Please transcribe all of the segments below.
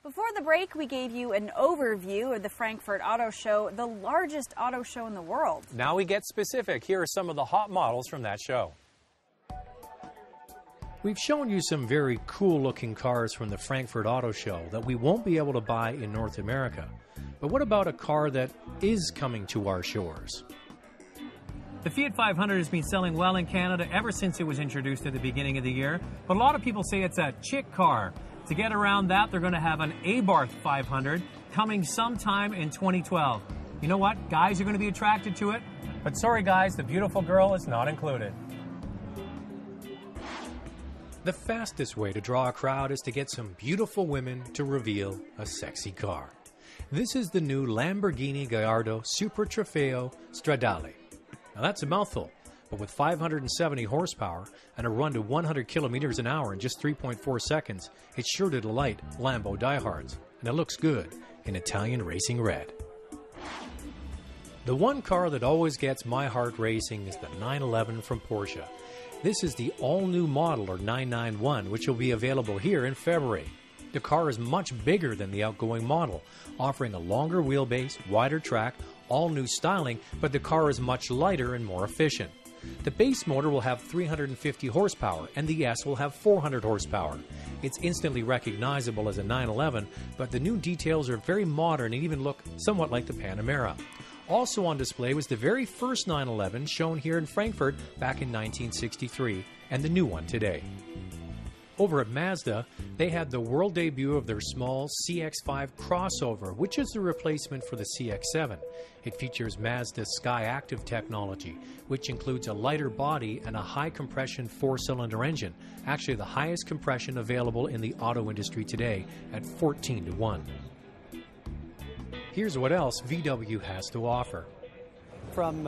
Before the break, we gave you an overview of the Frankfurt Auto Show, the largest auto show in the world. Now we get specific. Here are some of the hot models from that show. We've shown you some very cool-looking cars from the Frankfurt Auto Show that we won't be able to buy in North America. But what about a car that is coming to our shores? The Fiat 500 has been selling well in Canada ever since it was introduced at the beginning of the year. But a lot of people say it's a chick car. To get around that, they're going to have an Abarth 500 coming sometime in 2012. You know what? Guys are going to be attracted to it. But sorry, guys, the beautiful girl is not included. The fastest way to draw a crowd is to get some beautiful women to reveal a sexy car. This is the new Lamborghini Gallardo Super Trofeo Stradale. Now that's a mouthful, but with 570 horsepower and a run to 100 kilometers an hour in just 3.4 seconds, it's sure to delight Lambo diehards, and it looks good in Italian racing red. The one car that always gets my heart racing is the 911 from Porsche. This is the all-new model, or 991, which will be available here in February. The car is much bigger than the outgoing model, offering a longer wheelbase, wider track, all new styling, but the car is much lighter and more efficient. The base motor will have 350 horsepower, and the S will have 400 horsepower. It's instantly recognizable as a 911, but the new details are very modern and even look somewhat like the Panamera. Also on display was the very first 911 shown here in Frankfurt back in 1963, and the new one today. Over at Mazda, they had the world debut of their small CX-5 crossover, which is the replacement for the CX-7. It features Mazda's Sky Active technology, which includes a lighter body and a high-compression four-cylinder engine, actually the highest compression available in the auto industry today at 14-to-1. Here's what else VW has to offer. From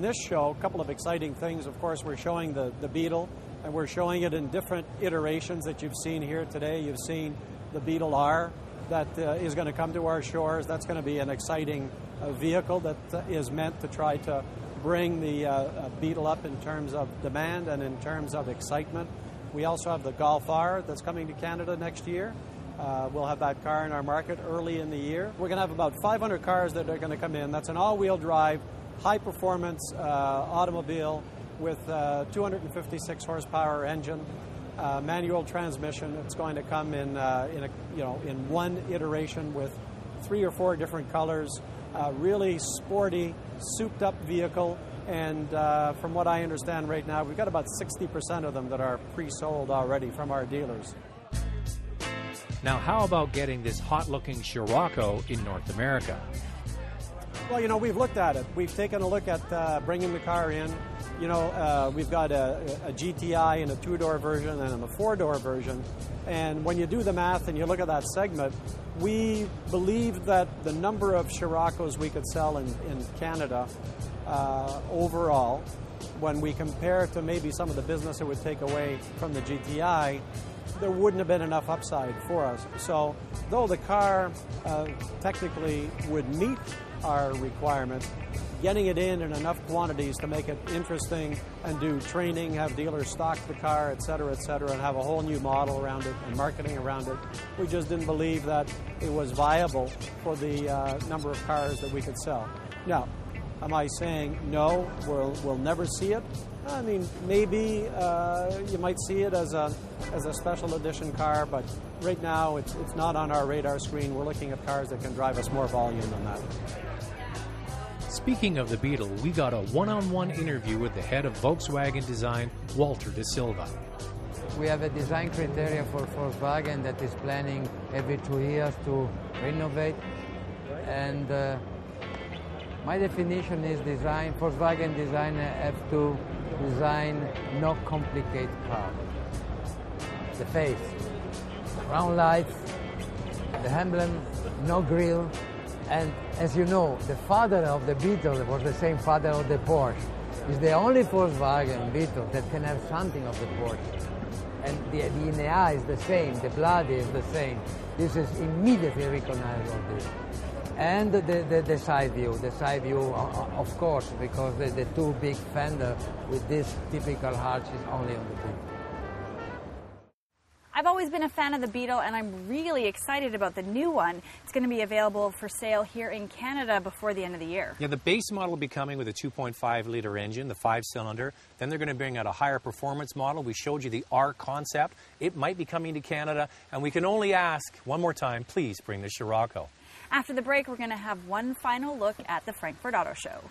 this show, a couple of exciting things. Of course, we're showing the Beetle, and we're showing it in different iterations that you've seen here today. You've seen the Beetle R that is going to come to our shores. That's going to be an exciting vehicle that is meant to try to bring the Beetle up in terms of demand and in terms of excitement. We also have the Golf R that's coming to Canada next year. We'll have that car in our market early in the year. We're going to have about 500 cars that are going to come in. That's an all-wheel drive, high-performance automobile with 256 horsepower engine, manual transmission. It's going to come in one iteration with 3 or 4 different colors. Really sporty, souped-up vehicle. And from what I understand right now, we've got about 60% of them that are pre-sold already from our dealers. Now, how about getting this hot-looking Scirocco in North America? Well, you know, we've looked at it. We've taken a look at bringing the car in. You know, we've got a GTI in a 2-door version and in a 4-door version. And when you do the math and you look at that segment, we believe that the number of Scirocco's we could sell in Canada overall, when we compare to maybe some of the business it would take away from the GTI, there wouldn't have been enough upside for us. So though the car technically would meet our requirements, getting it in enough quantities to make it interesting and do training, have dealers stock the car, et cetera, and have a whole new model around it and marketing around it, we just didn't believe that it was viable for the number of cars that we could sell. Now, am I saying no, we'll never see it? I mean, maybe you might see it as a special edition car, but right now it's not on our radar screen. We're looking at cars that can drive us more volume than that. Speaking of the Beetle, we got a one-on-one interview with the head of Volkswagen Design, Walter de Silva. We have a design criteria for Volkswagen that is planning every 2 years to renovate, and my definition is design. Volkswagen designer have to design no complicated car. The face, round lights, the emblem, no grille, and as you know, the father of the Beetle was the same father of the Porsche. It's the only Volkswagen Beetle that can have something of the Porsche. And the DNA is the same, the blood is the same. This is immediately recognizable. And the side view, of course, because the 2 big fender with this typical arch is only on the Beetle. I've always been a fan of the Beetle, and I'm really excited about the new one. It's going to be available for sale here in Canada before the end of the year. Yeah, the base model will be coming with a 2.5-liter engine, the 5-cylinder. Then they're going to bring out a higher performance model. We showed you the R concept. It might be coming to Canada, and we can only ask, one more time, please bring the Scirocco. After the break, we're going to have one final look at the Frankfurt Auto Show.